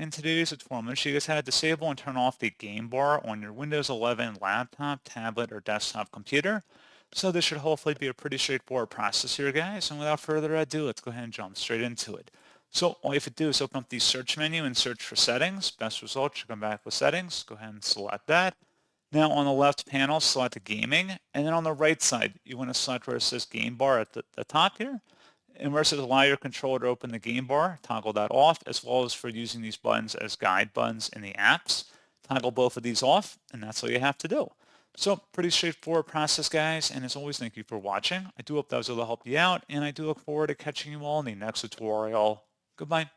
In today's tutorial, I'm going to show you guys how to disable and turn off the game bar on your Windows 11 laptop, tablet, or desktop computer. So this should hopefully be a pretty straightforward process here, guys. And without further ado, let's go ahead and jump straight into it. So all you have to do is open up the search menu and search for settings. Best result should come back with settings. Go ahead and select that. Now on the left panel, select the gaming. And then on the right side, you want to select where it says game bar at the top here. And where it says allow your controller to open the game bar, toggle that off, as well as for using these buttons as guide buttons in the apps. Toggle both of these off, and that's all you have to do. So pretty straightforward process, guys, and as always, thank you for watching. I do hope that was able to help you out, and I do look forward to catching you all in the next tutorial. Goodbye.